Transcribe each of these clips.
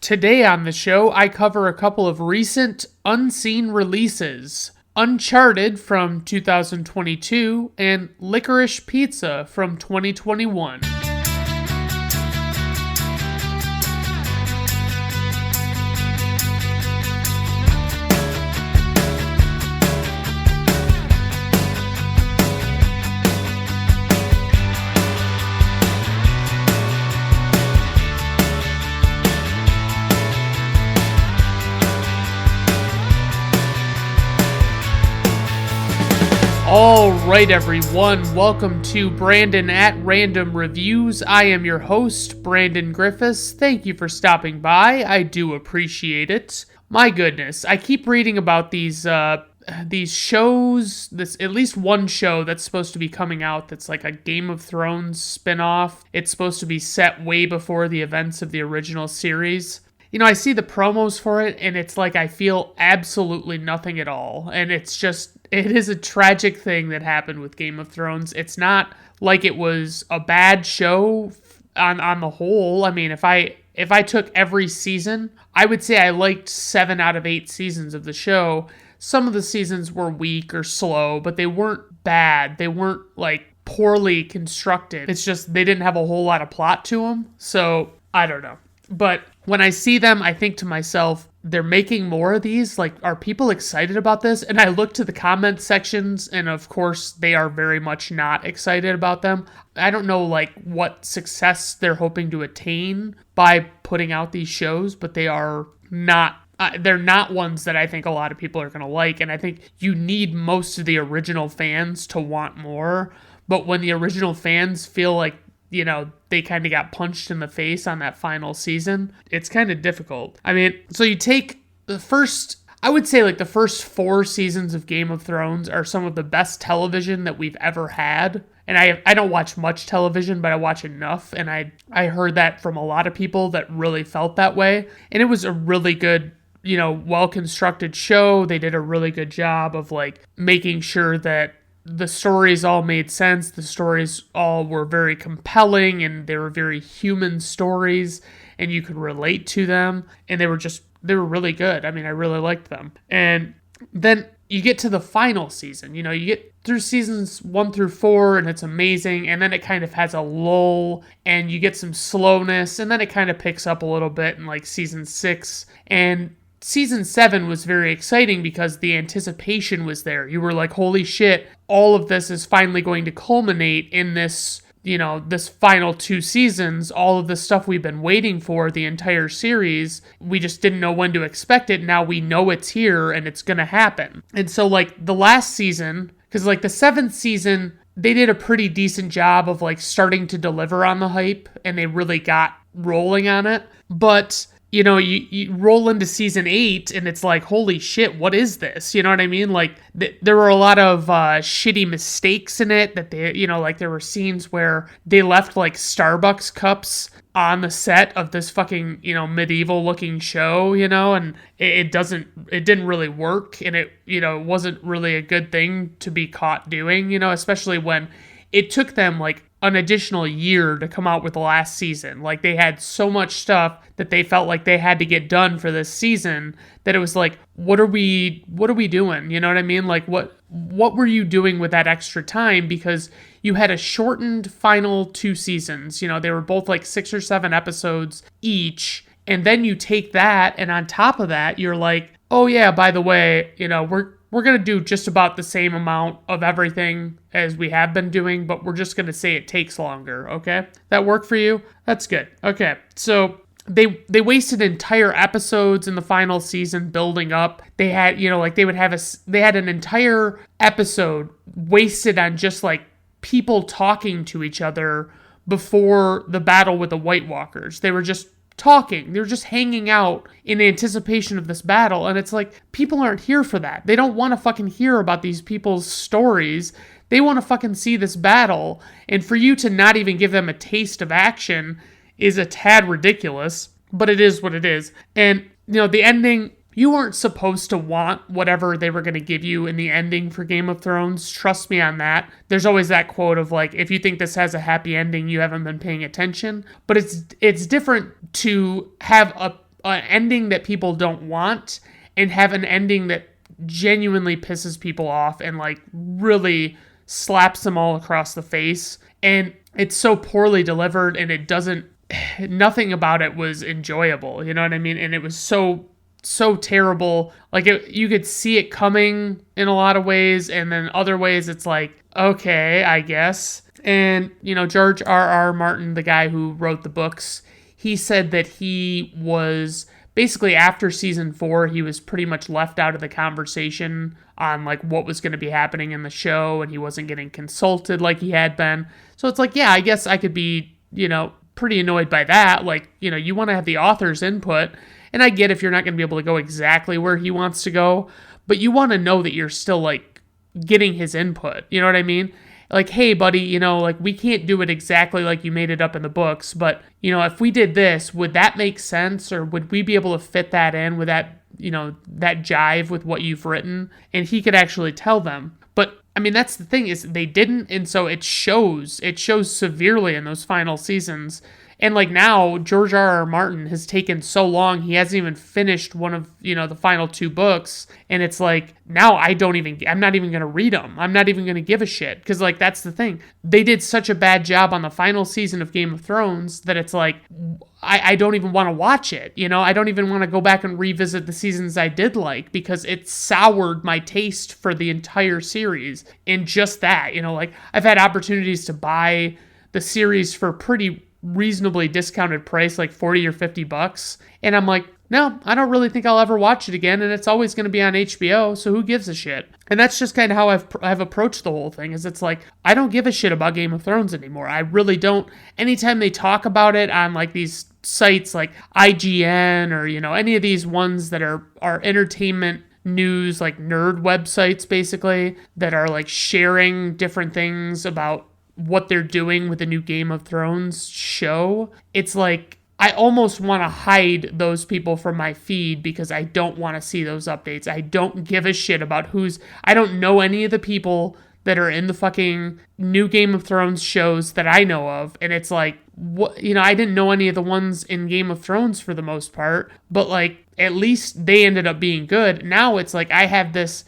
Today on the show, I cover a couple of recent unseen releases. Uncharted from 2022 and Licorice Pizza from 2021. Alright everyone, welcome to Brandon at Random Reviews. I am your host, Brandon Griffiths. Thank you for stopping by. I do appreciate it. My goodness, I keep reading about these shows, at least one show that's supposed to be coming out that's like a Game of Thrones spinoff. It's supposed to be set way before the events of the original series. You know, I see the promos for it, and it's like I feel absolutely nothing at all. And it is a tragic thing that happened with Game of Thrones. It's not like it was a bad show on the whole. I mean, if I took every season, I would say I liked 7 out of 8 seasons of the show. Some of the seasons were weak or slow, but they weren't bad. They weren't, like, poorly constructed. It's just they didn't have a whole lot of plot to them. So, I don't know. But when I see them, I think to myself, they're making more of these? Like, are people excited about this? And I look to the comment sections, and of course, they are very much not excited about them. I don't know, like, what success they're hoping to attain by putting out these shows, but they are not, they're not ones that I think a lot of people are going to like. And I think you need most of the original fans to want more. But when the original fans feel like, you know, they kind of got punched in the face on that final season, it's kind of difficult. I mean, so you take I would say like the first 4 seasons of Game of Thrones are some of the best television that we've ever had. And I don't watch much television, but I watch enough. And I heard that from a lot of people that really felt that way. And it was a really good, you know, well-constructed show. They did a really good job of like making sure that the stories all made sense. The stories all were very compelling, and they were very human stories, and you could relate to them. And they were really good. I mean, I really liked them. And then you get to the final season. You know, you get through seasons 1 through 4, and it's amazing. And then it kind of has a lull, and you get some slowness, and then it kind of picks up a little bit in like season 6. And Season 7 was very exciting because the anticipation was there. You were like, holy shit, all of this is finally going to culminate in this, you know, this final 2 seasons. All of the stuff we've been waiting for the entire series. We just didn't know when to expect it. Now we know it's here and it's going to happen. And so like the last season, because like the 7th season, they did a pretty decent job of like starting to deliver on the hype, and they really got rolling on it. But you know, you roll into season 8 and it's like, holy shit, what is this? You know what I mean? Like, there were a lot of shitty mistakes in it that they, you know, like there were scenes where they left like Starbucks cups on the set of this fucking, you know, medieval looking show, you know, and it didn't really work. And it, you know, wasn't really a good thing to be caught doing, you know, especially when it took them like an additional year to come out with the last season. Like they had so much stuff that they felt like they had to get done for this season that it was like, what are we doing? You know what I mean? Like what were you doing with that extra time? Because you had a shortened final 2 seasons. You know, they were both like 6 or 7 episodes each. And then you take that, and on top of that, you're like, oh yeah, by the way, you know, we're going to do just about the same amount of everything as we have been doing, but we're just going to say it takes longer, okay? That work for you? That's good. Okay, so they wasted entire episodes in the final season building up. They had, you know, like they had an entire episode wasted on just like people talking to each other before the battle with the White Walkers. They were just talking. They're just hanging out in anticipation of this battle. And it's like, people aren't here for that. They don't want to fucking hear about these people's stories. They want to fucking see this battle. And for you to not even give them a taste of action is a tad ridiculous, but it is what it is. And, you know, the ending, you weren't supposed to want whatever they were going to give you in the ending for Game of Thrones. Trust me on that. There's always that quote of like, if you think this has a happy ending, you haven't been paying attention. But it's different to have an ending that people don't want and have an ending that genuinely pisses people off and like really slaps them all across the face. And it's so poorly delivered, and it doesn't, nothing about it was enjoyable, you know what I mean? And it was so terrible. Like, you could see it coming in a lot of ways, and then other ways it's like, okay, I guess. And, George R.R. Martin, the guy who wrote the books, he said that he was basically, after season 4, he was pretty much left out of the conversation on like what was going to be happening in the show, and he wasn't getting consulted like he had been. So it's like, yeah, I guess I could be, pretty annoyed by that. Like, you want to have the author's input, and I get if you're not going to be able to go exactly where he wants to go, but you want to know that you're still like getting his input. You know what I mean? Like, hey, buddy, like, we can't do it exactly like you made it up in the books, but, if we did this, would that make sense? Or would we be able to fit that in? Would that, that jive with what you've written? And he could actually tell them. But, I mean, that's the thing, is they didn't, and so it shows severely in those final seasons. And like now, George R.R. Martin has taken so long, he hasn't even finished one of, the final 2 books. And it's like, now I'm not even going to read them. I'm not even going to give a shit. Because like, that's the thing. They did such a bad job on the final season of Game of Thrones that it's like, I don't even want to watch it. I don't even want to go back and revisit the seasons I did like, because it soured my taste for the entire series. And just that, like, I've had opportunities to buy the series for pretty reasonably discounted price, like $40 or $50, and I'm like, no, I don't really think I'll ever watch it again, and it's always going to be on HBO, so who gives a shit? And that's just kind of how I've approached the whole thing, is it's like, I don't give a shit about Game of Thrones anymore. I really don't. Anytime they talk about it on like these sites like IGN or any of these ones that are entertainment news, like nerd websites basically, that are like sharing different things about what they're doing with the new Game of Thrones show, it's like, I almost want to hide those people from my feed because I don't want to see those updates. I don't give a shit about I don't know any of the people that are in the fucking new Game of Thrones shows that I know of. And it's like, what, I didn't know any of the ones in Game of Thrones for the most part, but like, at least they ended up being good. Now it's like, I have this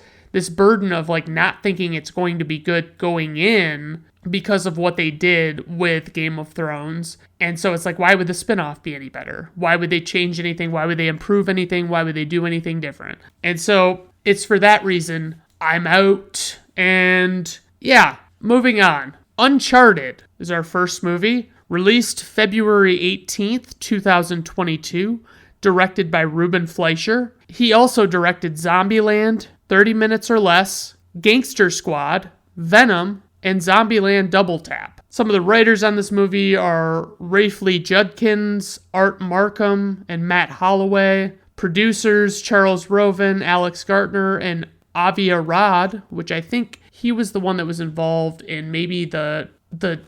burden of like not thinking it's going to be good going in, because of what they did with Game of Thrones. And so it's like, why would the spinoff be any better? Why would they change anything? Why would they improve anything? Why would they do anything different? And so it's for that reason I'm out. And yeah, moving on. Uncharted is our first movie, released February 18th, 2022, directed by Ruben Fleischer. He also directed Zombieland, 30 Minutes or Less, Gangster Squad, Venom, and Zombieland Double Tap. Some of the writers on this movie are Rafe Lee Judkins, Art Markham, and Matt Holloway. Producers Charles Roven, Alex Gartner, and Avi Arad, which I think he was the one that was involved in maybe the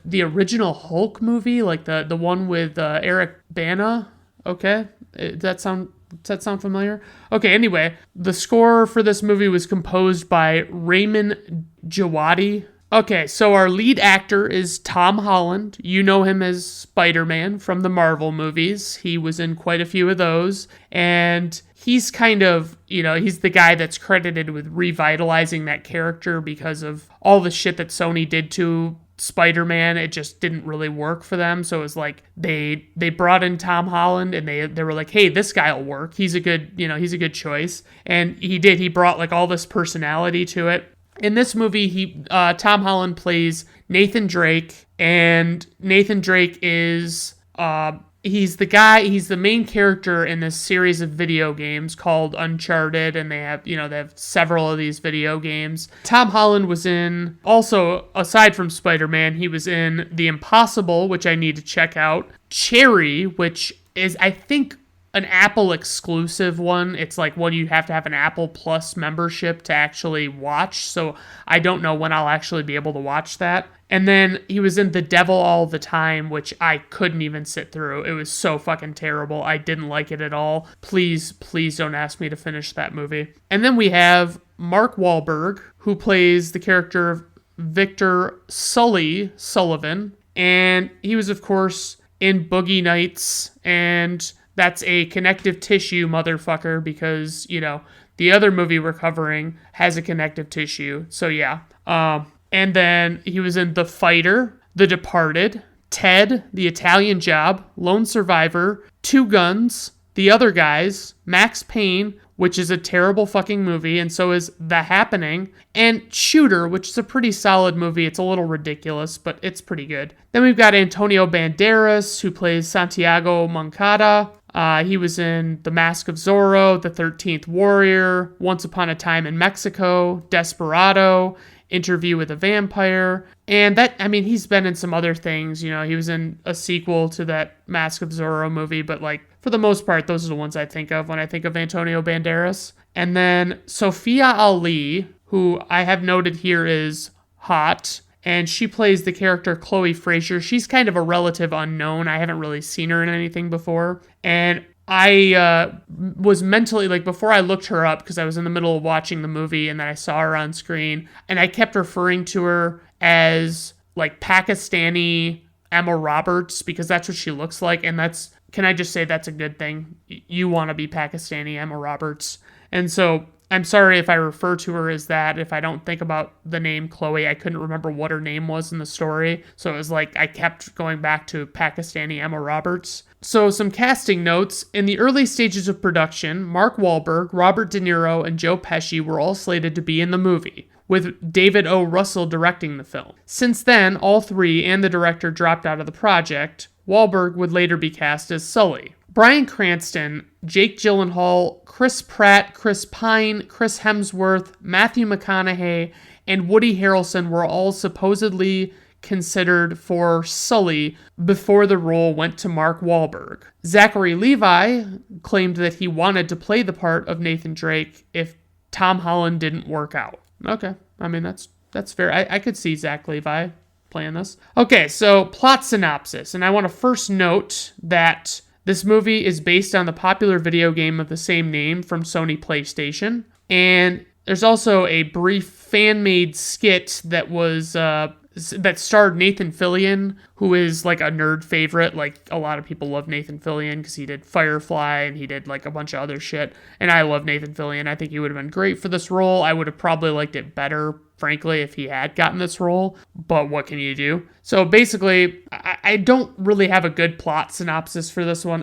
original Hulk movie, like the one with Eric Bana. Okay, does that sound familiar? Okay, anyway, the score for this movie was composed by Raymond Djawadi. Okay, so our lead actor is Tom Holland. You know him as Spider-Man from the Marvel movies. He was in quite a few of those. And he's kind of, he's the guy that's credited with revitalizing that character because of all the shit that Sony did to Spider-Man. It just didn't really work for them. So it was like they brought in Tom Holland, and they were like, hey, this guy will work. He's a good choice. And he did. He brought like all this personality to it. In this movie, Tom Holland plays Nathan Drake, and Nathan Drake is he's the main character in this series of video games called Uncharted, and they have several of these video games. Tom Holland was in, also aside from Spider-Man, he was in The Impossible, which I need to check out, Cherry, which is, I think, an Apple exclusive one. It's like one you have to have an Apple Plus membership to actually watch, so I don't know when I'll actually be able to watch that. And then he was in The Devil All the Time, which I couldn't even sit through. It was so fucking terrible. I didn't like it at all. Please don't ask me to finish that movie. And then we have Mark Wahlberg, who plays the character of Victor Sullivan, and he was, of course, in Boogie Nights and That's a connective tissue, motherfucker, because, the other movie we're covering has a connective tissue. So, yeah. And then he was in The Fighter, The Departed, Ted, The Italian Job, Lone Survivor, Two Guns, The Other Guys, Max Payne, which is a terrible fucking movie, and so is The Happening, and Shooter, which is a pretty solid movie. It's a little ridiculous, but it's pretty good. Then we've got Antonio Banderas, who plays Santiago Moncada. He was in The Mask of Zorro, The 13th Warrior, Once Upon a Time in Mexico, Desperado, Interview with a Vampire, and he's been in some other things. He was in a sequel to that Mask of Zorro movie, but for the most part, those are the ones I think of when I think of Antonio Banderas. And then Sophia Ali, who I have noted here is hot, and she plays the character Chloe Fraser. She's kind of a relative unknown. I haven't really seen her in anything before, and I was mentally, before I looked her up, because I was in the middle of watching the movie, and then I saw her on screen, and I kept referring to her as, Pakistani Emma Roberts, because that's what she looks like, and can I just say that's a good thing? You want to be Pakistani Emma Roberts. And so, I'm sorry if I refer to her as that. If I don't think about the name Chloe, I couldn't remember what her name was in the story, so it was I kept going back to Pakistani Emma Roberts. So some casting notes. In the early stages of production, Mark Wahlberg, Robert De Niro, and Joe Pesci were all slated to be in the movie, with David O. Russell directing the film. Since then, all three and the director dropped out of the project. Wahlberg would later be cast as Sully. Bryan Cranston, Jake Gyllenhaal, Chris Pratt, Chris Pine, Chris Hemsworth, Matthew McConaughey, and Woody Harrelson were all supposedly considered for Sully before the role went to Mark Wahlberg. Zachary Levi claimed that he wanted to play the part of Nathan Drake if Tom Holland didn't work out. Okay, that's fair. I could see Zach Levi playing this. Okay, so plot synopsis, and I want to first note that this movie is based on the popular video game of the same name from Sony PlayStation, and there's also a brief fan-made skit that was that starred Nathan Fillion, who is a nerd favorite. A lot of people love Nathan Fillion because he did Firefly and he did a bunch of other shit. And I love Nathan Fillion. I think he would have been great for this role. I would have probably liked it better, frankly, if he had gotten this role. But what can you do? So basically, I don't really have a good plot synopsis for this one.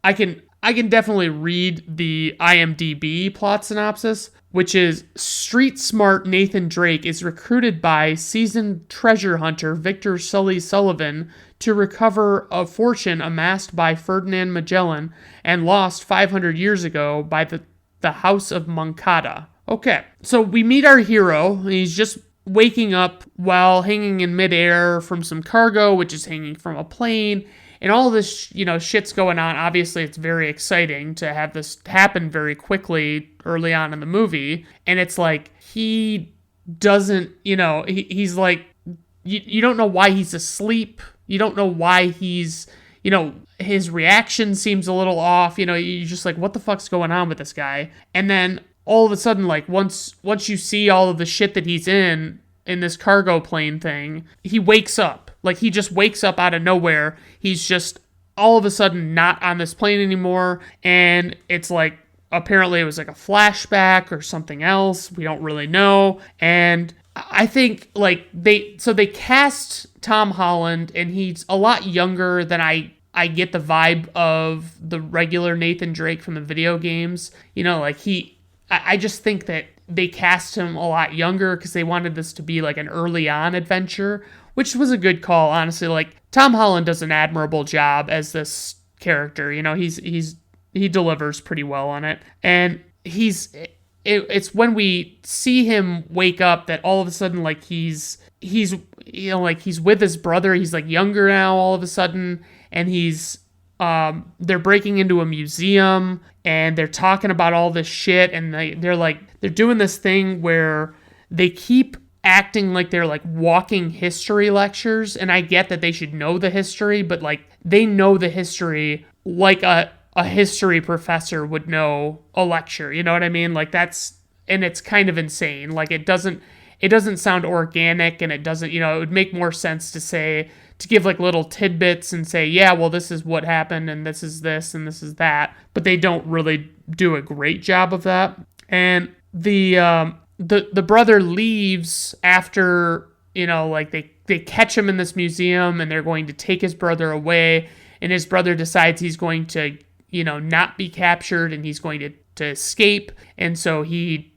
I can definitely read the IMDb plot synopsis, which is street-smart Nathan Drake is recruited by seasoned treasure hunter Victor Sully Sullivan to recover a fortune amassed by Ferdinand Magellan and lost 500 years ago by the House of Moncada. Okay, so we meet our hero. He's just waking up while hanging in midair from some cargo, which is hanging from a plane. And all this, shit's going on. Obviously, it's very exciting to have this happen very quickly early on in the movie. And it's he doesn't, he's you don't know why he's asleep. You don't know why he's, his reaction seems a little off. You're just what the fuck's going on with this guy? And then all of a sudden, once you see all of the shit that he's in this cargo plane thing, he wakes up. He just wakes up out of nowhere. He's just all of a sudden not on this plane anymore. And it's apparently it was a flashback or something else. We don't really know. And I think they cast Tom Holland, and he's a lot younger than I get the vibe of the regular Nathan Drake from the video games. I just think that they cast him a lot younger because they wanted this to be an early on adventure, which was a good call, honestly. Tom Holland does an admirable job as this character. He delivers pretty well on it, and it's when we see him wake up that all of a sudden he's with his brother. He's younger now all of a sudden, and they're breaking into a museum and they're talking about all this shit, and they're doing this thing where they keep acting like they're walking history lectures. And I get that they should know the history, but they know the history like a history professor would know a lecture. You know what I mean? And it's kind of insane. It doesn't sound organic, and it doesn't, it would make more sense to say to give like little tidbits and say, yeah, well, this is what happened and this is this and this is that, but they don't really do a great job of that. And the brother leaves after, like they catch him in this museum and they're going to take his brother away, and his brother decides he's going to, not be captured and he's going to escape. And so he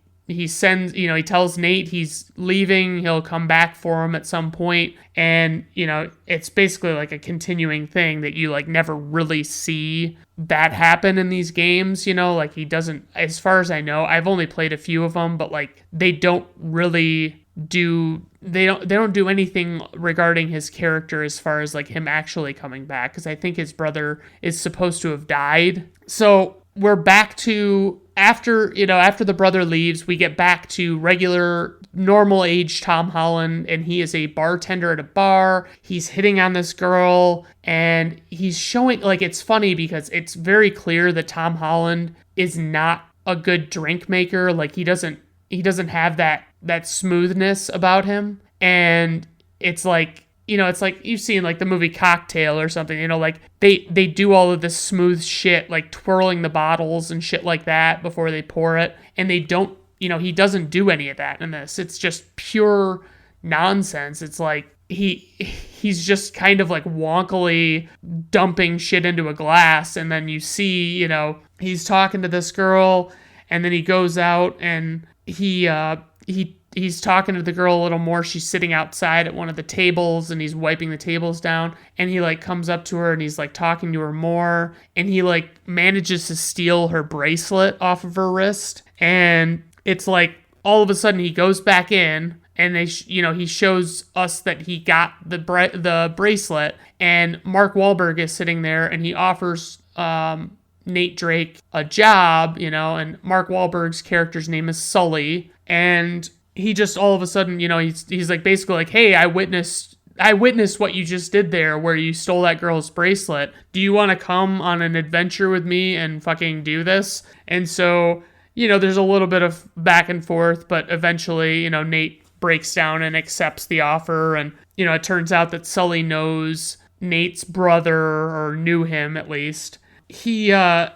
sends, he tells Nate he's leaving, he'll come back for him at some point. And, it's basically like a continuing thing that you like never really see that happen in these games, like he doesn't, as far as I know, I've only played a few of them, but like they don't really they don't do anything regarding his character as far as like him actually coming back, because I think his brother is supposed to have died. So we're back to after the brother leaves, we get back to regular normal age Tom Holland, and he is a bartender at a bar. He's hitting on this girl, and he's showing, like, it's funny because it's very clear that Tom Holland is not a good drink maker. Like he doesn't have that smoothness about him. And it's like, it's like you've seen like the movie Cocktail or something, like they do all of this smooth shit, like twirling the bottles and shit like that before they pour it. And they don't, he doesn't do any of that in this. It's just pure nonsense. It's like he's just kind of like wonkily dumping shit into a glass. And then you see, he's talking to this girl, and then he goes out and he's talking to the girl a little more. She's sitting outside at one of the tables, and he's wiping the tables down, and he like comes up to her and he's like talking to her more, and he like manages to steal her bracelet off of her wrist. And it's like all of a sudden he goes back in, and he shows us that he got the bracelet, and Mark Wahlberg is sitting there, and he offers Nate Drake a job, and Mark Wahlberg's character's name is Sully. And he just all of a sudden, he's like basically like, hey, I witnessed what you just did there, where you stole that girl's bracelet. Do you want to come on an adventure with me and fucking do this? And so, there's a little bit of back and forth, but eventually, Nate breaks down and accepts the offer. And, it turns out that Sully knows Nate's brother, or knew him at least. There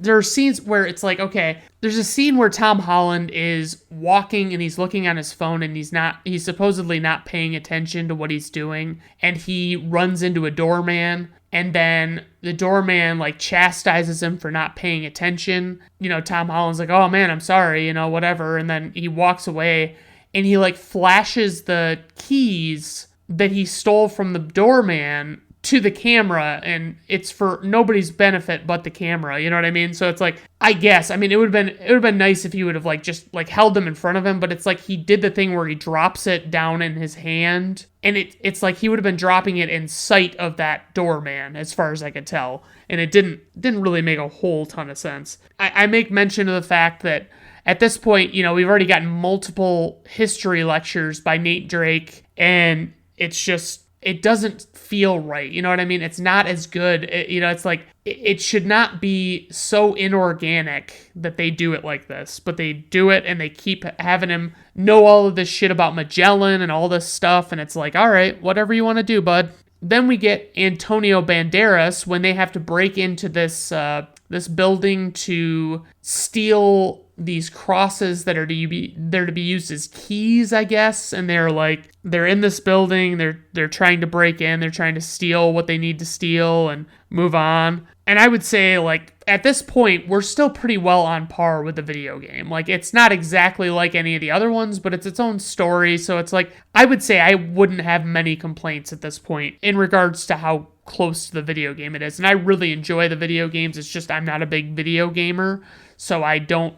are scenes where it's like, okay, there's a scene where Tom Holland is walking and he's looking on his phone, and he's supposedly not paying attention to what he's doing, and he runs into a doorman, and then the doorman like chastises him for not paying attention. Tom Holland's like, oh man, I'm sorry, whatever. And then he walks away, and he like flashes the keys that he stole from the doorman to the camera, and it's for nobody's benefit but the camera, you know what I mean? So it's like, I guess, it would have been nice if he would have like just like held them in front of him, but it's like he did the thing where he drops it down in his hand, and it's like he would have been dropping it in sight of that doorman, as far as I could tell, and it didn't really make a whole ton of sense. I make mention of the fact that at this point, we've already gotten multiple history lectures by Nate Drake, and it's just, it doesn't feel right. You know what I mean? It's not as good. It's like, it should not be so inorganic that they do it like this, but they do it, and they keep having him know all of this shit about Magellan and all this stuff. And it's like, all right, whatever you want to do, bud. Then we get Antonio Banderas when they have to break into this building to steal these crosses that are to be used as keys, I guess. And they're in this building, they're trying to break in, they're trying to steal what they need to steal and move on. And I would say, like, at this point, we're still pretty well on par with the video game. Like, it's not exactly like any of the other ones, but it's its own story. So it's like, I would say I wouldn't have many complaints at this point in regards to how close to the video game it is. And I really enjoy the video games. It's just I'm not a big video gamer, so I don't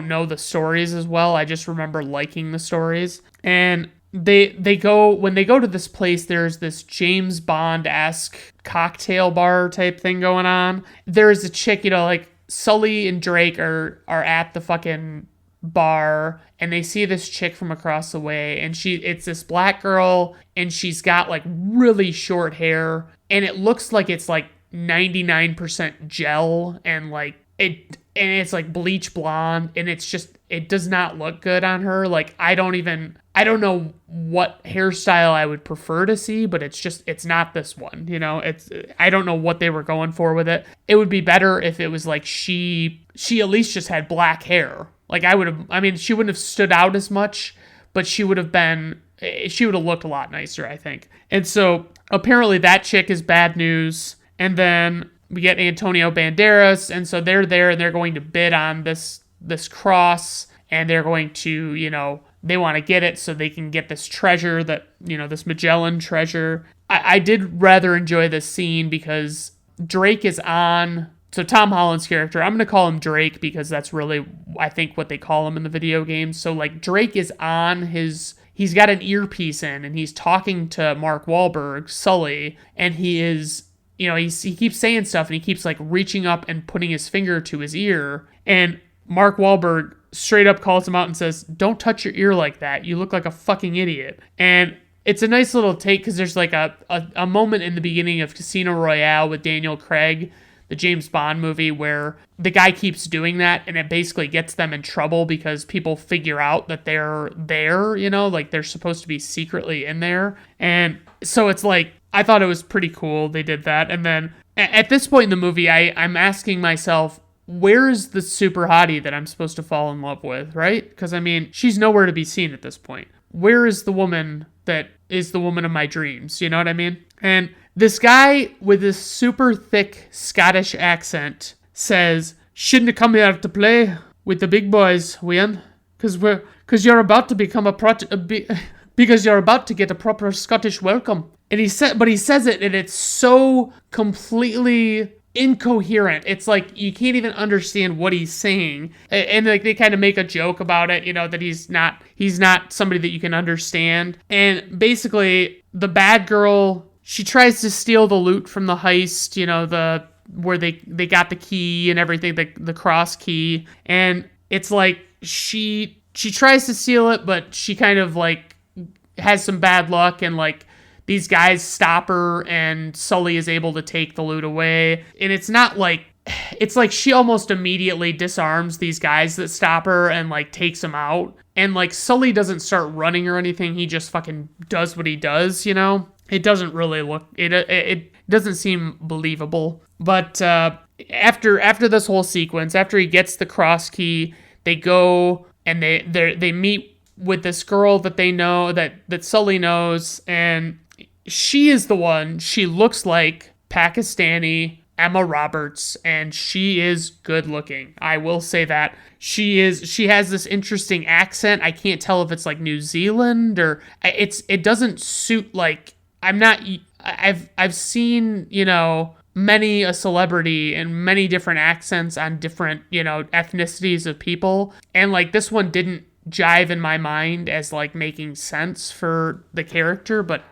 know the stories as well. I just remember liking the stories. And when they go to this place, there's this James Bond-esque cocktail bar type thing going on. There's a chick, like Sully and Drake are at the fucking bar, and they see this chick from across the way, and it's this black girl, and she's got like really short hair, and it looks like it's like 99% gel, and like it's like bleach blonde, and it's just, it does not look good on her. Like, I don't I don't know what hairstyle I would prefer to see, but it's not this one, I don't know what they were going for with it. It would be better if it was like she at least just had black hair. Like she wouldn't have stood out as much, but she would have looked a lot nicer, I think. And so apparently that chick is bad news. And then we get Antonio Banderas, and so they're there and they're going to bid on this cross, and they're going to, they want to get it so they can get this treasure this Magellan treasure. I did rather enjoy this scene because Drake is on. So Tom Holland's character, I'm going to call him Drake because that's really, I think, what they call him in the video games. So like Drake is on he's got an earpiece in and he's talking to Mark Wahlberg, Sully, and he is, he keeps saying stuff and he keeps like reaching up and putting his finger to his ear. And Mark Wahlberg straight up calls him out and says, "Don't touch your ear like that. You look like a fucking idiot." And it's a nice little take because there's like a moment in the beginning of Casino Royale with Daniel Craig, the James Bond movie, where the guy keeps doing that and it basically gets them in trouble because people figure out that they're there, like they're supposed to be secretly in there. And so it's like, I thought it was pretty cool they did that. And then at this point in the movie, I'm asking myself, where is the super hottie that I'm supposed to fall in love with, right? Because, she's nowhere to be seen at this point. Where is the woman that is the woman of my dreams? You know what I mean? And this guy with this super thick Scottish accent says, "Shouldn't have come here to play with the big boys, Wayne, because you're about to become because you're about to get a proper Scottish welcome." And he says it, and it's so completely incoherent. It's like you can't even understand what he's saying. And like they kind of make a joke about it, that he's not somebody that you can understand. And basically, the bad girl, she tries to steal the loot from the heist, where they got the key and everything, the cross key. And it's like she tries to steal it, but she kind of like has some bad luck, and like these guys stop her and Sully is able to take the loot away. And it's not like, it's like she almost immediately disarms these guys that stop her and like takes them out. And like Sully doesn't start running or anything. He just fucking does what he does, It doesn't really look, it doesn't seem believable. But after this whole sequence, after he gets the cross key, they go and they meet with this girl that they know, that Sully knows, and she is the one. She looks like Pakistani Emma Roberts, and she is good looking. I will say that. She has this interesting accent. I can't tell if it's like New Zealand or it doesn't suit, like, I've seen, many a celebrity and many different accents on different, ethnicities of people, and like this one didn't jive in my mind as like making sense for the character, but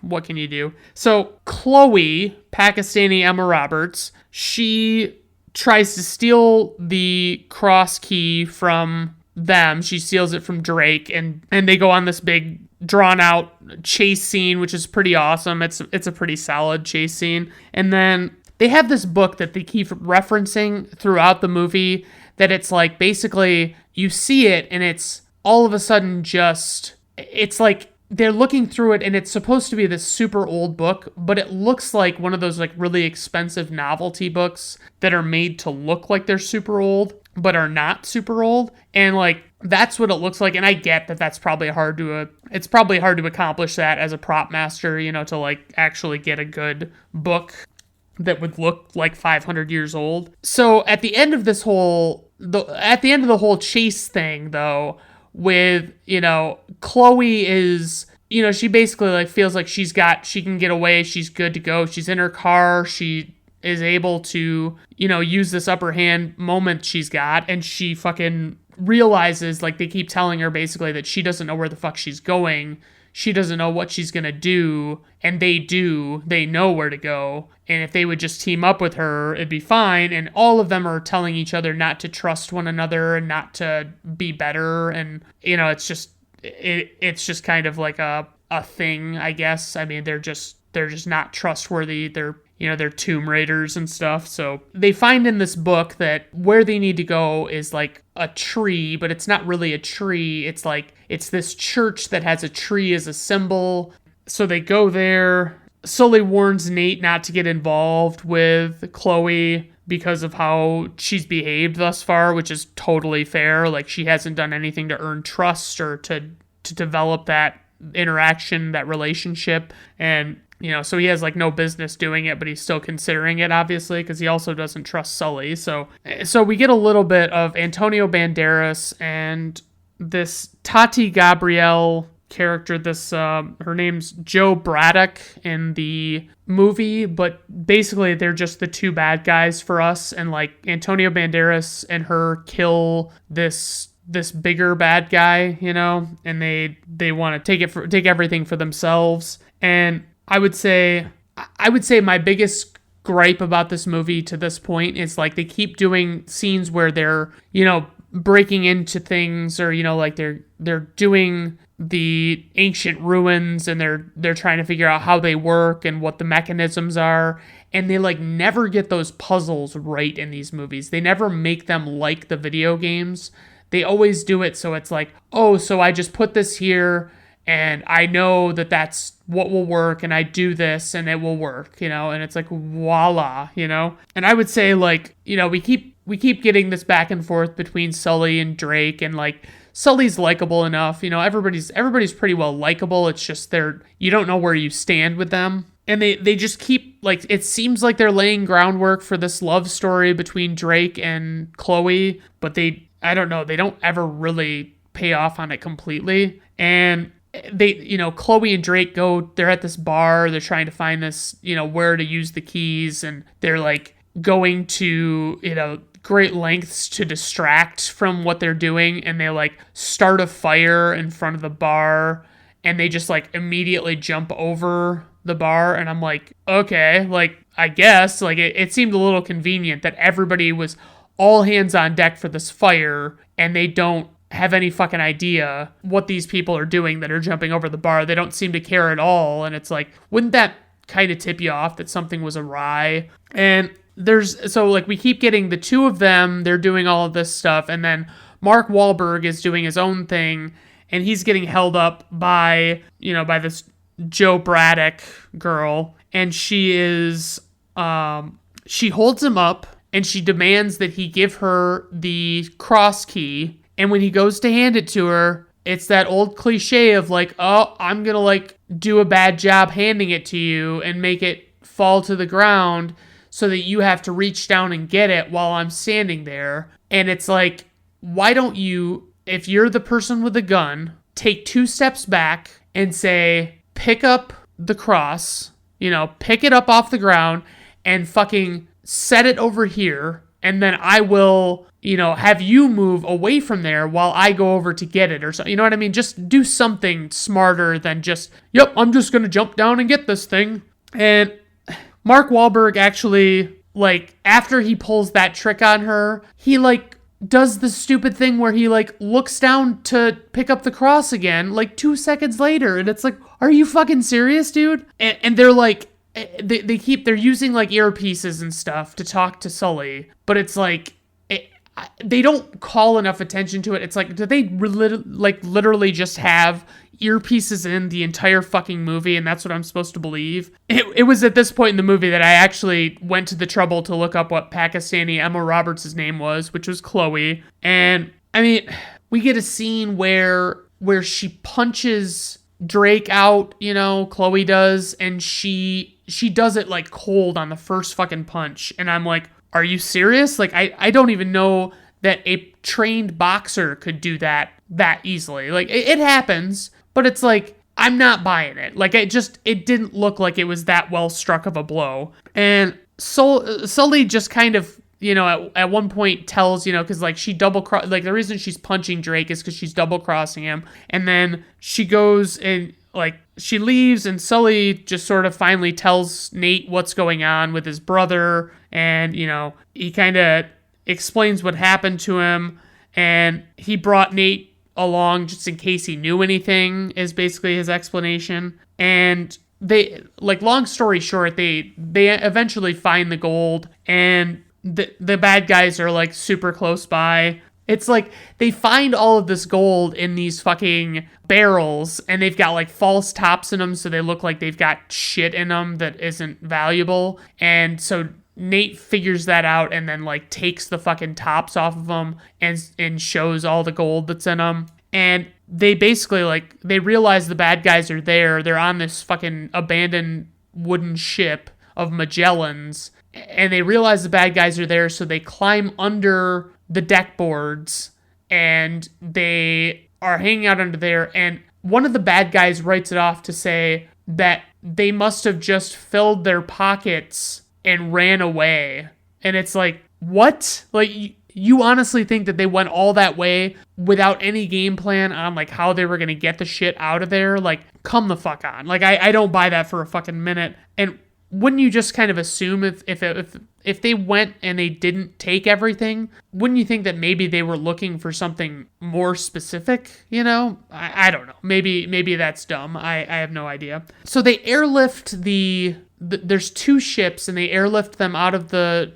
what can you do? So Chloe, Pakistani Emma Roberts, she tries to steal the cross key from them. She steals it from Drake, and they go on this big drawn out chase scene, which is pretty awesome. It's a pretty solid chase scene. And then they have this book that they keep referencing throughout the movie, that it's like basically you see it and it's all of a sudden it's like they're looking through it and it's supposed to be this super old book, but it looks like one of those like really expensive novelty books that are made to look like they're super old, but are not super old. And like, that's what it looks like. And I get that that's probably it's probably hard to accomplish that as a prop master, to like actually get a good book that would look like 500 years old. So at the end of the whole chase thing though, with, Chloe is, she basically like feels like she can get away. She's good to go. She's in her car. She is able to, use this upper hand moment she's got. And she fucking realizes, like they keep telling her basically that she doesn't know where the fuck she's going. She doesn't know what she's going to do. And they know where to go. And if they would just team up with her, it'd be fine. And all of them are telling each other not to trust one another and not to be better. And, it's just kind of like a thing, I guess. I mean, they're just not trustworthy. They're, they're Tomb Raiders and stuff. So they find in this book that where they need to go is like a tree, but it's not really a tree. It's like, it's this church that has a tree as a symbol. So they go there. Sully warns Nate not to get involved with Chloe because of how she's behaved thus far, which is totally fair. Like, she hasn't done anything to earn trust or to develop that interaction, that relationship. And, so he has like no business doing it, but he's still considering it, obviously, because he also doesn't trust Sully. So we get a little bit of Antonio Banderas and this Tati Gabrielle character, her name's Joe Braddock in the movie, but basically they're just the two bad guys for us, and like Antonio Banderas and her kill this bigger bad guy, and they want to take everything for themselves. And I would say my biggest gripe about this movie to this point is like they keep doing scenes where they're, breaking into things, or, like they're doing the ancient ruins, and they're trying to figure out how they work and what the mechanisms are, and they like never get those puzzles right in these movies. They never make them like the video games. They always do it so it's like, oh, so I just put this here and I know that that's what will work, and I do this and it will work, and it's like, voila, And I would say, like, we keep getting this back and forth between Sully and Drake, and like Sully's likable enough, everybody's pretty well likable. It's just you don't know where you stand with them. And they just keep, like, it seems like they're laying groundwork for this love story between Drake and Chloe, but I don't know, they don't ever really pay off on it completely. And Chloe and Drake they're at this bar, they're trying to find this, where to use the keys, and they're like going to, great lengths to distract from what they're doing, and they like start a fire in front of the bar, and they just like immediately jump over the bar, and I'm like, okay, like, I guess, like, it seemed a little convenient that everybody was all hands on deck for this fire, and they don't have any fucking idea what these people are doing that are jumping over the bar. They don't seem to care at all, and it's like, wouldn't that kind of tip you off that something was awry? And we keep getting the two of them, they're doing all of this stuff, and then Mark Wahlberg is doing his own thing, and he's getting held up by this Joe Braddock girl, and she holds him up, and she demands that he give her the cross key, and when he goes to hand it to her, it's that old cliche of like, oh, I'm gonna like do a bad job handing it to you and make it fall to the ground so that you have to reach down and get it while I'm standing there. And it's like, why don't you, if you're the person with the gun, take 2 steps back and say, pick up the cross, pick it up off the ground and fucking set it over here, and then I will, have you move away from there while I go over to get it or something. You know what I mean? Just do something smarter than just, yep, I'm just going to jump down and get this thing. And Mark Wahlberg actually, like, after he pulls that trick on her, he, like, does the stupid thing where he, like, looks down to pick up the cross again, like, 2 seconds later. And it's like, are you fucking serious, dude? And they're like, they're using like earpieces and stuff to talk to Sully, but it's like they don't call enough attention to it. It's like, do they literally just have earpieces in the entire fucking movie, and that's what I'm supposed to believe? It was at this point in the movie that I actually went to the trouble to look up what Pakistani Emma Roberts' name was, which was Chloe. And I mean, we get a scene where she punches Drake out, Chloe does, and she does it like cold on the first fucking punch, and I'm like, are you serious? Like, I don't even know that a trained boxer could do that easily. Like, it happens, but it's like, I'm not buying it. Like, it didn't look like it was that well struck of a blow. And Sully just kind of, at one point tells, because like she like the reason she's punching Drake is because she's double crossing him, and then she goes and like she leaves, and Sully just sort of finally tells Nate what's going on with his brother, and he kind of explains what happened to him, and he brought Nate along just in case he knew anything, is basically his explanation. And they, like, long story short, they eventually find the gold, and the bad guys are, like, super close by. It's like they find all of this gold in these fucking barrels, and they've got like false tops in them, so they look like they've got shit in them that isn't valuable. And so Nate figures that out and then like takes the fucking tops off of them and shows all the gold that's in them. And they basically like, they realize the bad guys are there. They're on this fucking abandoned wooden ship of Magellan's, and they realize the bad guys are there, so they climb under the deck boards, and they are hanging out under there, and one of the bad guys writes it off to say that they must have just filled their pockets and ran away. And it's like, what? Like, you honestly think that they went all that way without any game plan on like how they were going to get the shit out of there? Like, come the fuck on. Like, I don't buy that for a fucking minute. And wouldn't you just kind of assume if they went and they didn't take everything, wouldn't you think that maybe they were looking for something more specific? You know, I don't know. Maybe that's dumb. I have no idea. So they airlift there's two ships, and they airlift them out of the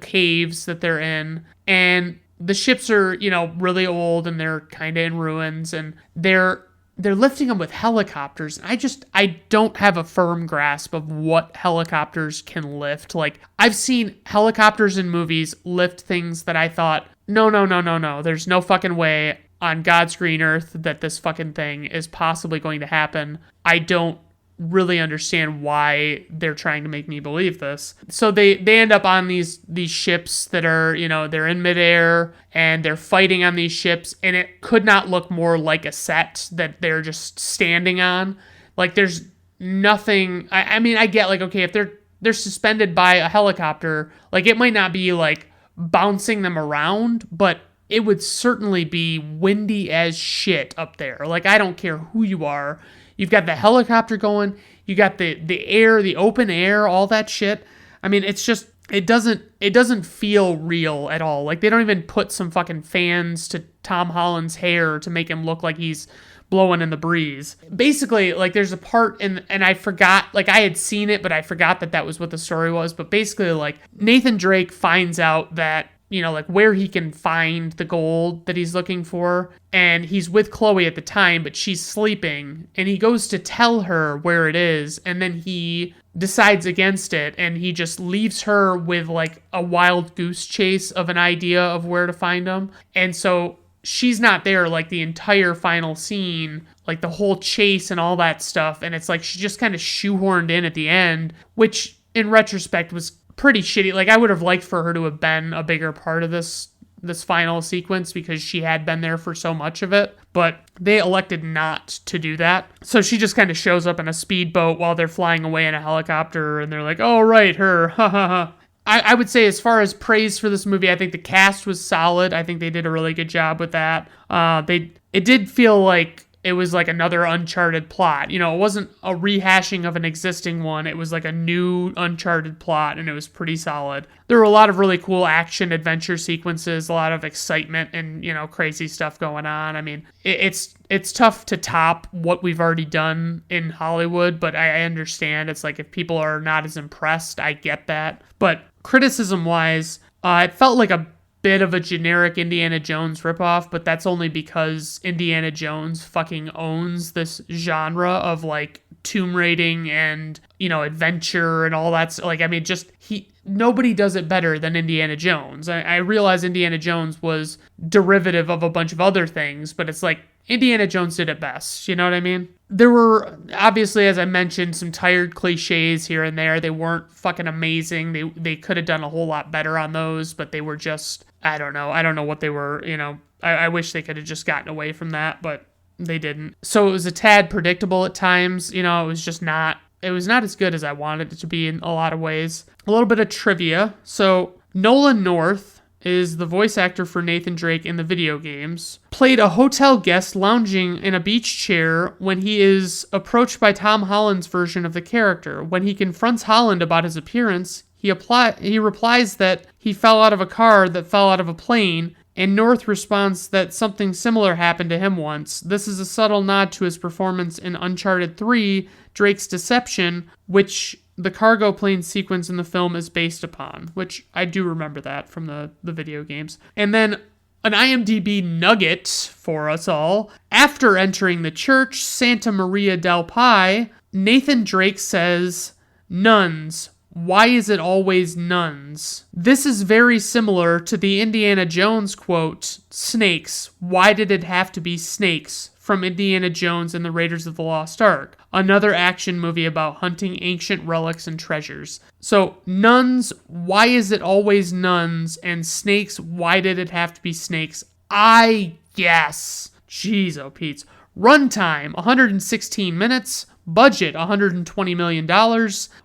caves that they're in, and the ships are, you know, really old, and they're kind of in ruins, and they're lifting them with helicopters. I don't have a firm grasp of what helicopters can lift. Like, I've seen helicopters in movies lift things that I thought, no. There's no fucking way on God's green earth that this fucking thing is possibly going to happen. I don't really understand why they're trying to make me believe this. So they end up on these ships that are, you know, they're in midair, and they're fighting on these ships, and it could not look more like a set that they're just standing on. Like, there's nothing. I mean, I get like, okay, if they're suspended by a helicopter, like, it might not be like bouncing them around, but it would certainly be windy as shit up there. Like, I don't care who you are. You've got the helicopter going, you got the air, the open air, all that shit. I mean, it's just, it doesn't feel real at all. Like, they don't even put some fucking fans to Tom Holland's hair to make him look like he's blowing in the breeze. Basically, like, there's a part and I forgot, like, I had seen it, but I forgot that was what the story was. But basically, like, Nathan Drake finds out that, you know, like, where he can find the gold that he's looking for. And he's with Chloe at the time, but she's sleeping. And he goes to tell her where it is. And then he decides against it. And he just leaves her with, like, a wild goose chase of an idea of where to find them. And so she's not there, like, the entire final scene, like, the whole chase and all that stuff. And it's like she just kind of shoehorned in at the end, which in retrospect was pretty shitty. Like, I would have liked for her to have been a bigger part of this final sequence, because she had been there for so much of it, but they elected not to do that. So she just kind of shows up in a speedboat while they're flying away in a helicopter, and they're like, oh, right, her, ha ha ha. I would say, as far as praise for this movie, I think the cast was solid. I think they did a really good job with that. It did feel like it was like another Uncharted plot. You know, it wasn't a rehashing of an existing one. It was like a new Uncharted plot, and it was pretty solid. There were a lot of really cool action adventure sequences, a lot of excitement and, you know, crazy stuff going on. I mean, it's tough to top what we've already done in Hollywood, but I understand. It's like, if people are not as impressed, I get that. But criticism-wise, it felt like a bit of a generic Indiana Jones ripoff, but that's only because Indiana Jones fucking owns this genre of, like, tomb raiding and, you know, adventure and all that. Like, I mean, just nobody does it better than Indiana Jones. I realize Indiana Jones was derivative of a bunch of other things, but it's like, Indiana Jones did it best. You know what I mean? There were, obviously, as I mentioned, some tired cliches here and there. They weren't fucking amazing. They could have done a whole lot better on those, but they were just, I don't know what they were, you know. I wish they could have just gotten away from that, but they didn't. So it was a tad predictable at times. You know, it was not as good as I wanted it to be in a lot of ways. A little bit of trivia. So Nolan North is the voice actor for Nathan Drake in the video games, played a hotel guest lounging in a beach chair when he is approached by Tom Holland's version of the character. When he confronts Holland about his appearance, he replies that he fell out of a car that fell out of a plane, and North responds that something similar happened to him once. This is a subtle nod to his performance in Uncharted 3, Drake's Deception, which the cargo plane sequence in the film is based upon, which I do remember that from the video games. And then an IMDb nugget for us all. After entering the church, Santa Maria del Pi, Nathan Drake says, "Nuns. Why is it always nuns?" This is very similar to the Indiana Jones quote, "Snakes. Why did it have to be snakes?" from Indiana Jones and the Raiders of the Lost Ark, another action movie about hunting ancient relics and treasures. So, nuns, why is it always nuns? And snakes, why did it have to be snakes? I guess. Jeez, oh Pete's. Runtime, 116 minutes. Budget, $120 million.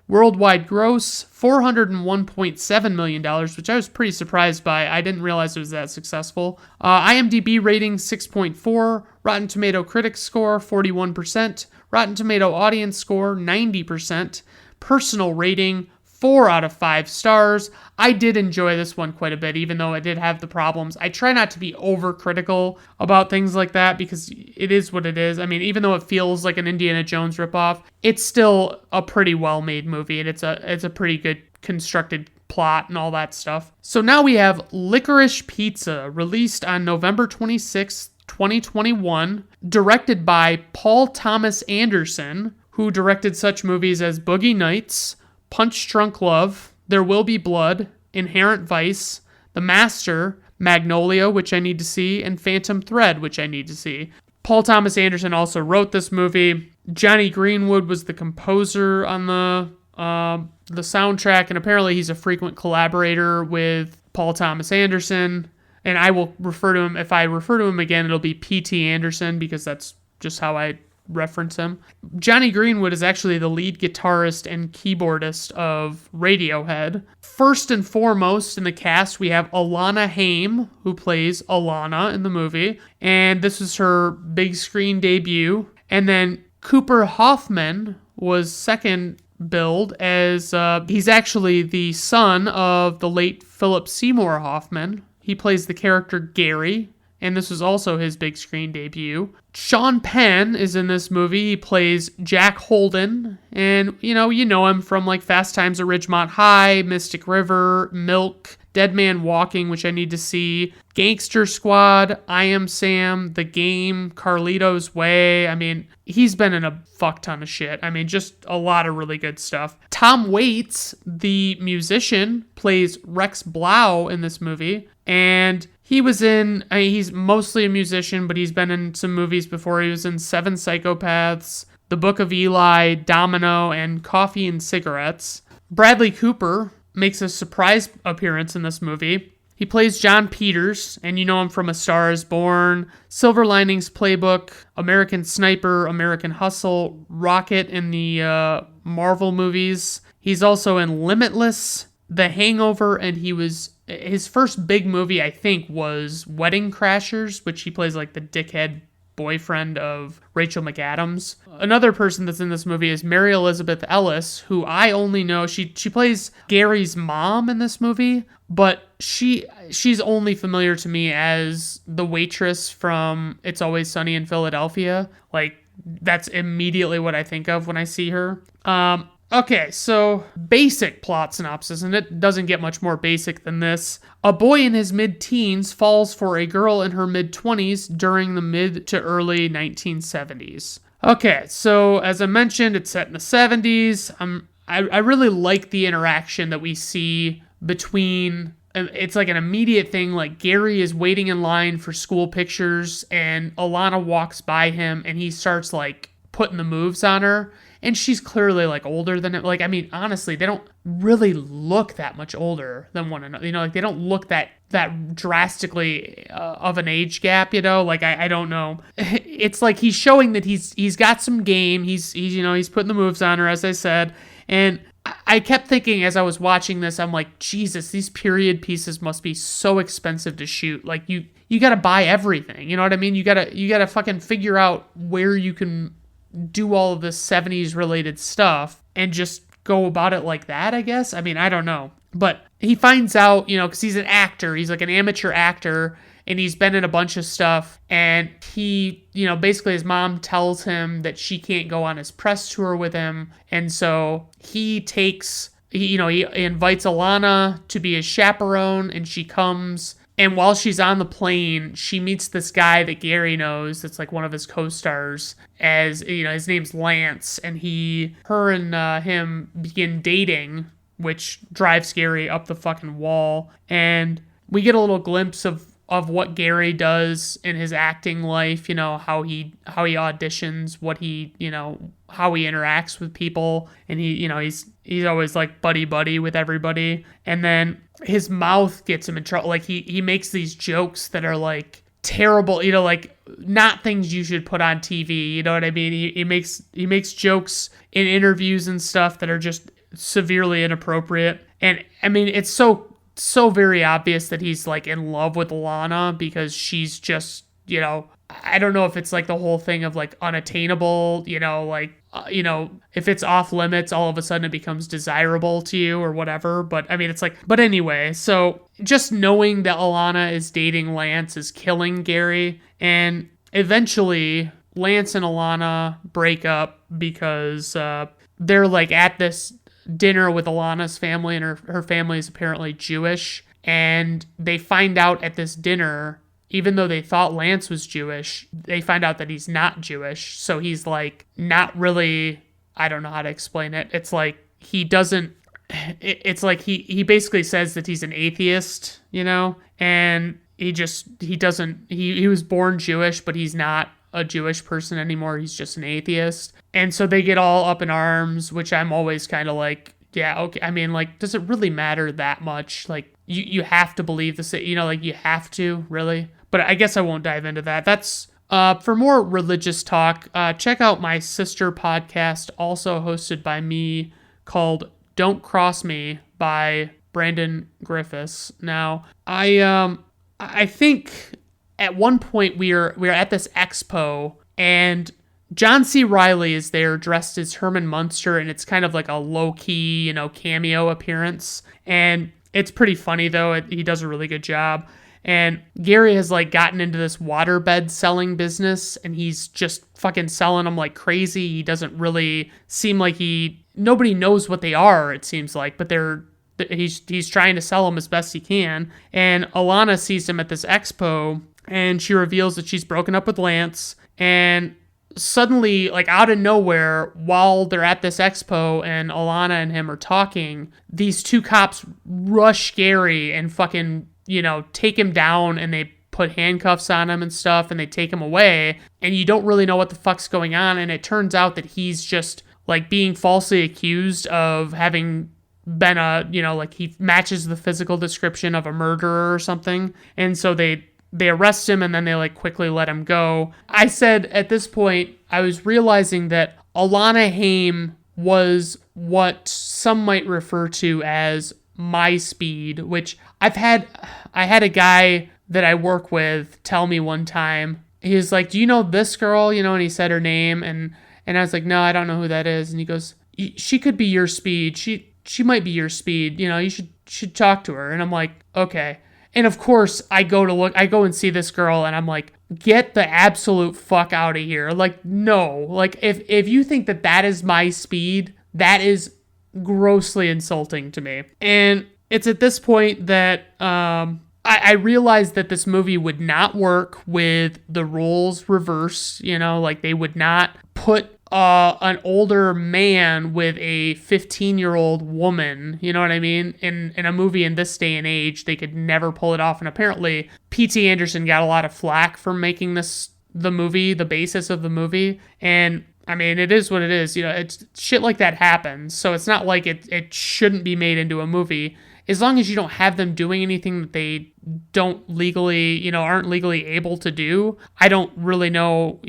Worldwide gross, $401.7 million, which I was pretty surprised by. I didn't realize it was that successful. IMDb rating, 6.4. Rotten Tomato Critics score, 41%. Rotten Tomato Audience score, 90%. Personal rating, 4 out of 5 stars. I did enjoy this one quite a bit, even though it did have the problems. I try not to be overcritical about things like that because it is what it is. I mean, even though it feels like an Indiana Jones ripoff, it's still a pretty well-made movie, and it's a pretty good constructed plot and all that stuff. So now we have Licorice Pizza, released on November 26th, 2021, directed by Paul Thomas Anderson, who directed such movies as Boogie Nights, Punch Drunk Love, There Will Be Blood, Inherent Vice, The Master, Magnolia, which I need to see, and Phantom Thread, which I need to see. Paul Thomas Anderson also wrote this movie. Johnny Greenwood was the composer on the soundtrack, and apparently he's a frequent collaborator with Paul Thomas Anderson. And I will refer to him, if I refer to him again, it'll be P.T. Anderson, because that's just how I reference him. Johnny Greenwood is actually the lead guitarist and keyboardist of Radiohead. First and foremost in the cast, we have Alana Haim, who plays Alana in the movie, and this is her big screen debut. And then Cooper Hoffman was second billed as, he's actually the son of the late Philip Seymour Hoffman. He plays the character Gary, and this was also his big screen debut. Sean Penn is in this movie. He plays Jack Holden, and you know him from like Fast Times at Ridgemont High, Mystic River, Milk, Dead Man Walking, which I need to see, Gangster Squad, I Am Sam, The Game, Carlito's Way. I mean, he's been in a fuck ton of shit. I mean, just a lot of really good stuff. Tom Waits, the musician, plays Rex Blau in this movie, and he was in, he's mostly a musician, but he's been in some movies before. He was in Seven Psychopaths, The Book of Eli, Domino, and Coffee and Cigarettes. Bradley Cooper makes a surprise appearance in this movie. He plays John Peters, and you know him from A Star is Born, Silver Linings Playbook, American Sniper, American Hustle, Rocket in the Marvel movies. He's also in Limitless, The Hangover, and his first big movie, I think, was Wedding Crashers, which he plays like the dickhead boyfriend of Rachel McAdams. Another person that's in this movie is Mary Elizabeth Ellis, who I only know, she plays Gary's mom in this movie, but she's only familiar to me as the waitress from It's Always Sunny in Philadelphia. Like, that's immediately what I think of when I see her. Okay, so basic plot synopsis, and it doesn't get much more basic than this. A boy in his mid-teens falls for a girl in her mid-20s during the mid to early 1970s. Okay, so as I mentioned, it's set in the 70s. I really like the interaction that we see between, it's like an immediate thing, like Gary is waiting in line for school pictures, and Alana walks by him, and he starts like putting the moves on her. And she's clearly, like, older than it. Like, I mean, honestly, they don't really look that much older than one another. You know, like, they don't look that drastically of an age gap, you know? Like, I don't know. It's like he's showing that he's got some game. He's putting the moves on her, as I said. And I kept thinking as I was watching this, I'm like, Jesus, these period pieces must be so expensive to shoot. Like, you got to buy everything. You know what I mean? You got to fucking figure out where you can do all of this 70s related stuff and just go about it like that, I guess. I mean, I don't know. But he finds out, because he's an actor. He's like an amateur actor. and he's been in a bunch of stuff, and he, basically his mom tells him that she can't go on his press tour with him, and so he invites Alana to be his chaperone, and she comes. And while she's on the plane, she meets this guy that Gary knows that's like one of his co-stars, as, his name's Lance, and her and him begin dating, which drives Gary up the fucking wall. And we get a little glimpse of what Gary does in his acting life, how he auditions, how he interacts with people, and he's always like buddy with everybody. And then his mouth gets him in trouble. Like he makes these jokes that are like terrible, like not things you should put on TV. You know what I mean? He makes jokes in interviews and stuff that are just severely inappropriate. And I mean, it's so very obvious that he's like in love with Alana, because she's just, I don't know if it's like the whole thing of like unattainable, if it's off limits, all of a sudden it becomes desirable to you or whatever. But I mean, it's like, but anyway, so just knowing that Alana is dating Lance is killing Gary. And eventually Lance and Alana break up because they're like at this dinner with Alana's family, and her family is apparently Jewish. And they find out at this dinner, even though they thought Lance was Jewish, they find out that he's not Jewish. So he's like not really, I don't know how to explain it. It's like he doesn't, it's like he basically says that he's an atheist, and he was born Jewish, but he's not a Jewish person anymore. He's just an atheist. And so they get all up in arms, which I'm always kind of like, yeah, okay. I mean, like, does it really matter that much? Like, you have to believe this, like you have to, really. But I guess I won't dive into that. That's for more religious talk. Check out my sister podcast, also hosted by me, called "Don't Cross Me" by Brandon Griffiths. Now, I think at one point we were at this expo, and John C. Reilly is there dressed as Herman Munster, and it's kind of like a low-key, cameo appearance. And it's pretty funny, though. He does a really good job. And Gary has like gotten into this waterbed selling business, and he's just fucking selling them like crazy. He doesn't really seem like nobody knows what they are, it seems like, but he's trying to sell them as best he can. And Alana sees him at this expo, and she reveals that she's broken up with Lance. And suddenly, like out of nowhere, while they're at this expo and Alana and him are talking, these two cops rush Gary and fucking, take him down, and they put handcuffs on him and stuff, and they take him away, and you don't really know what the fuck's going on. And it turns out that he's just like being falsely accused of having been like he matches the physical description of a murderer or something. And so they arrest him, and then they like quickly let him go. I said at this point, I was realizing that Alana Haim was what some might refer to as my speed, which I had a guy that I work with tell me one time. He was like, "Do you know this girl?" And he said her name, and I was like, "No, I don't know who that is." And he goes, "She could be your speed. She might be your speed. You should talk to her." And I'm like, "Okay." And of course, I go and see this girl, and I'm like, "Get the absolute fuck out of here." Like, no. Like, if you think that is my speed, that is grossly insulting to me. And it's at this point that I realized that this movie would not work with the roles reversed. Like they would not put an older man with a 15-year-old woman, you know what I mean? In a movie in this day and age, they could never pull it off. And apparently, P.T. Anderson got a lot of flack for making this the basis of the movie. And I mean, it is what it is. It's shit like that happens. So it's not like it shouldn't be made into a movie. As long as you don't have them doing anything that they don't legally, aren't legally able to do, I don't really know,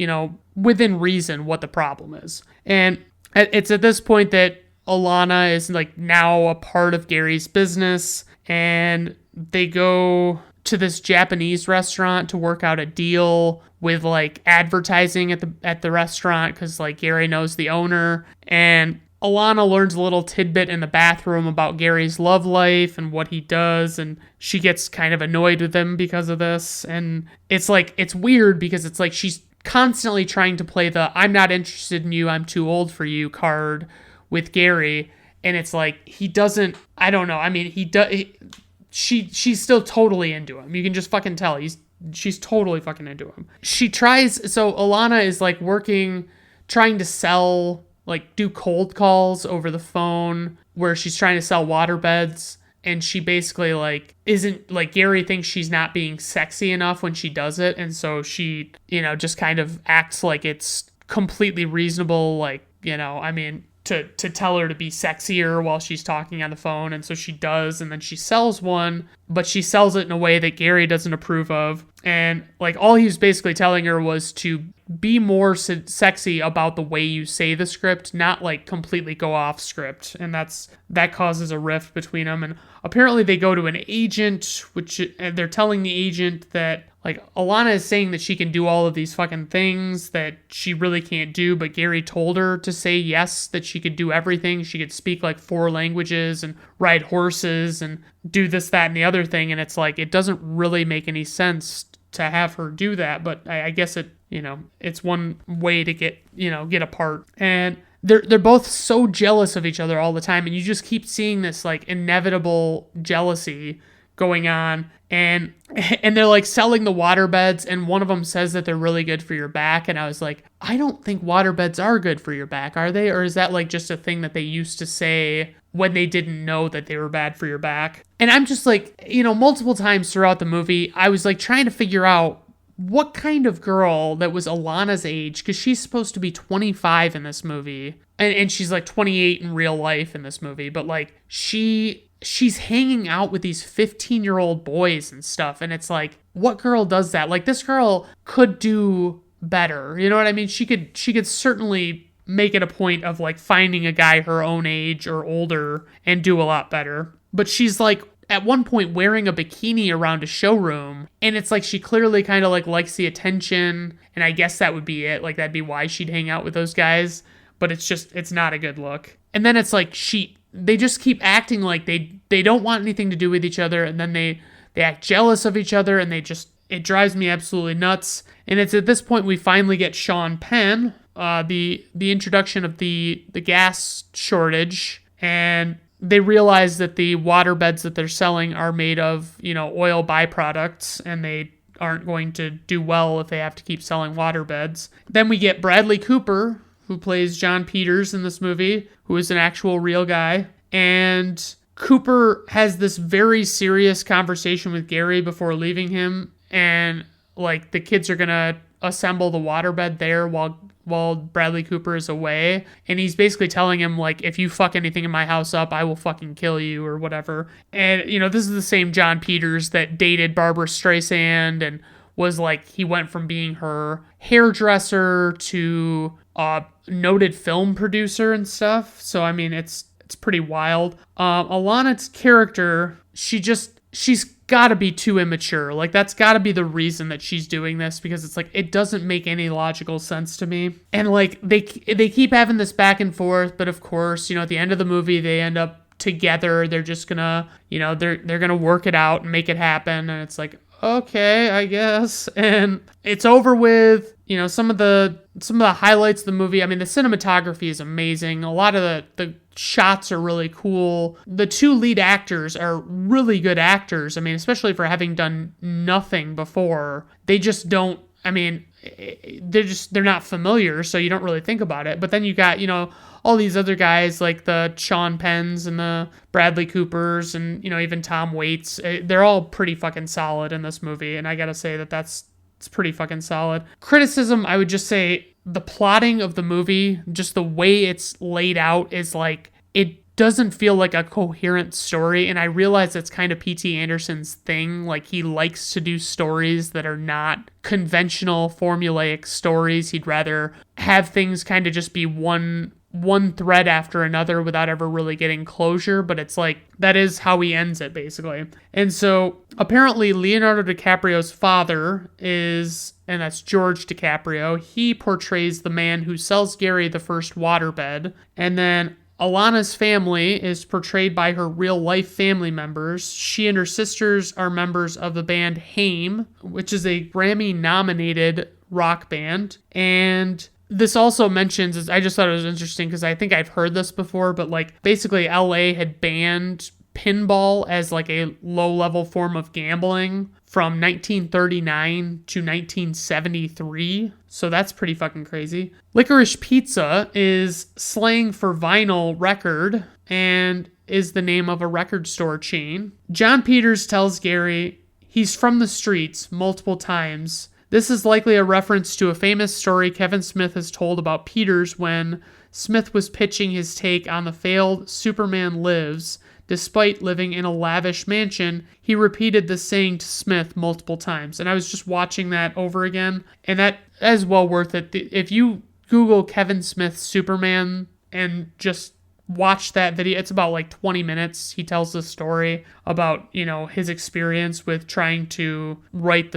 within reason what the problem is. And it's at this point that Alana is like now a part of Gary's business, and they go to this Japanese restaurant to work out a deal with like advertising at the restaurant, because like Gary knows the owner. And Alana learns a little tidbit in the bathroom about Gary's love life and what he does, and she gets kind of annoyed with him because of this. And it's like, it's weird because it's like she's constantly trying to play the I'm not interested in you, I'm too old for you card with Gary. And it's like, he doesn't, I don't know. I mean, she's still totally into him. You can just fucking tell she's totally fucking into him. So Alana is like trying to sell, like do cold calls over the phone where she's trying to sell waterbeds. And she basically like isn't like, Gary thinks she's not being sexy enough when she does it. And so she, just kind of acts like it's completely reasonable. Like, I mean, to tell her to be sexier while she's talking on the phone. And so she does, and then she sells one, but she sells it in a way that Gary doesn't approve of. And like, all he was basically telling her was to be more sexy about the way you say the script, not like completely go off script. And that causes a rift between them. And apparently they go to an agent, and they're telling the agent that like, Alana is saying that she can do all of these fucking things that she really can't do, but Gary told her to say yes, that she could do everything. She could speak like 4 languages and ride horses and do this, that, and the other thing. And it's like, it doesn't really make any sense to have her do that, but I guess it's one way to get apart. And they're both so jealous of each other all the time, and you just keep seeing this like inevitable jealousy going on. And they're like selling the waterbeds, and one of them says that they're really good for your back. And I was like, I don't think waterbeds are good for your back, are they? Or is that like just a thing that they used to say when they didn't know that they were bad for your back? And I'm just like, multiple times throughout the movie, I was like trying to figure out what kind of girl that was Alana's age, because she's supposed to be 25 in this movie, and she's like 28 in real life in this movie, but like she's hanging out with these 15-year-old boys and stuff, and it's like, what girl does that? Like, this girl could do better, you know what I mean? She could certainly make it a point of like finding a guy her own age or older and do a lot better. But she's like at one point wearing a bikini around a showroom, and it's like she clearly kind of like likes the attention, and I guess that would be it. Like, that'd be why she'd hang out with those guys, but it's not a good look. And then it's like they just keep acting like they don't want anything to do with each other, and then they act jealous of each other, and it drives me absolutely nuts. And it's at this point we finally get Sean Penn, the introduction of the gas shortage, and they realize that the waterbeds that they're selling are made of, oil byproducts, and they aren't going to do well if they have to keep selling waterbeds. Then we get Bradley Cooper, who plays John Peters in this movie, who is an actual real guy. And Cooper has this very serious conversation with Gary before leaving him. And like, the kids are going to assemble the waterbed there while Bradley Cooper is away. And he's basically telling him, like, if you fuck anything in my house up, I will fucking kill you or whatever. And, this is the same John Peters that dated Barbara Streisand and was like, he went from being her hairdresser to noted film producer and stuff. So I mean, it's pretty wild. Alana's character, she's gotta be too immature. Like, that's gotta be the reason that she's doing this, because it's like, it doesn't make any logical sense to me. And like, they keep having this back and forth, but of course, at the end of the movie, they end up together. They're just gonna, they're gonna work it out and make it happen. And it's like, okay, I guess. And it's over with. Some of the highlights of the movie, I mean, the cinematography is amazing. A lot of the shots are really cool. The 2 lead actors are really good actors. I mean, especially for having done nothing before. They just don't, I mean, they're not familiar, so you don't really think about it. But then you got, all these other guys like the Sean Penns and the Bradley Coopers and, even Tom Waits. They're all pretty fucking solid in this movie. And I gotta say it's pretty fucking solid. Criticism, I would just say the plotting of the movie, just the way it's laid out, is like, it doesn't feel like a coherent story. And I realize it's kind of P.T. Anderson's thing. Like, he likes to do stories that are not conventional, formulaic stories. He'd rather have things kind of just be one thread after another without ever really getting closure, but it's like, that is how he ends it, basically. And so, apparently, Leonardo DiCaprio's father and that's George DiCaprio, he portrays the man who sells Gary the first waterbed, and then Alana's family is portrayed by her real-life family members. She and her sisters are members of the band Haim, which is a Grammy-nominated rock band. And this also mentions, I just thought it was interesting because I think I've heard this before, but like basically LA had banned pinball as like a low-level form of gambling from 1939 to 1973. So that's pretty fucking crazy. Licorice Pizza is slang for vinyl record and is the name of a record store chain. John Peters tells Gary he's from the streets multiple times. This is likely a reference to a famous story Kevin Smith has told about Peters when Smith was pitching his take on the failed Superman Lives. Despite living in a lavish mansion, he repeated the saying to Smith multiple times. And I was just watching that over again, and that is well worth it. If you Google Kevin Smith Superman and just watch that video, it's about like 20 minutes. He tells the story about, his experience with trying to write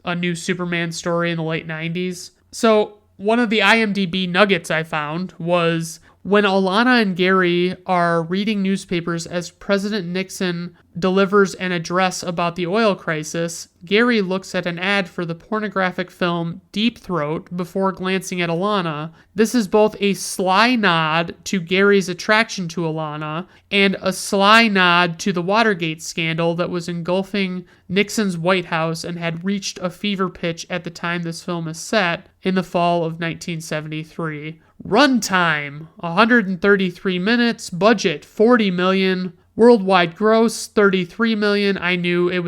a new Superman story in the late 90s. So one of the IMDb nuggets I found was when Alana and Gary are reading newspapers as President Nixon delivers an address about the oil crisis, Gary looks at an ad for the pornographic film Deep Throat before glancing at Alana. This is both a sly nod to Gary's attraction to Alana and a sly nod to the Watergate scandal that was engulfing Nixon's White House and had reached a fever pitch at the time this film is set in the fall of 1973. Runtime, 133 minutes, budget, $40 million, worldwide gross, $33 million. I knew it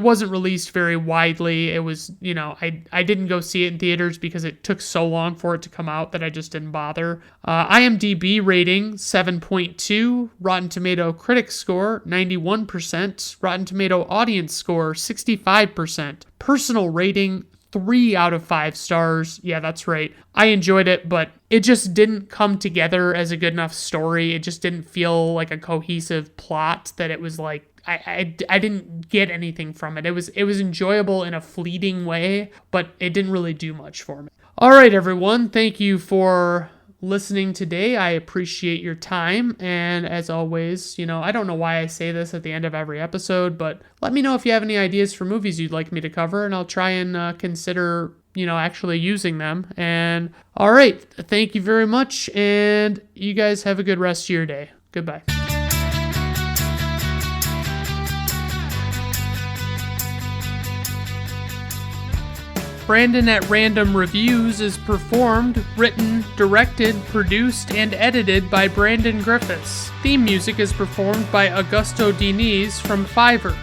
wasn't released very widely. It was, I didn't go see it in theaters because it took so long for it to come out that I just didn't bother. IMDb rating, 7.2, Rotten Tomato critic score, 91%, Rotten Tomato audience score, 65%, personal rating, 3 out of 5 stars. Yeah, that's right. I enjoyed it, but it just didn't come together as a good enough story. It just didn't feel like a cohesive plot that it was like, I didn't get anything from it. It was enjoyable in a fleeting way, but it didn't really do much for me. All right, everyone. Thank you for listening today. I appreciate your time. And as always, I don't know why I say this at the end of every episode, but let me know if you have any ideas for movies you'd like me to cover, and I'll try and consider, actually using them. And all right, thank you very much. And you guys have a good rest of your day. Goodbye. Brandon at Random Reviews is performed, written, directed, produced, and edited by Brandon Griffiths. Theme music is performed by Augusto Diniz from Fiverr.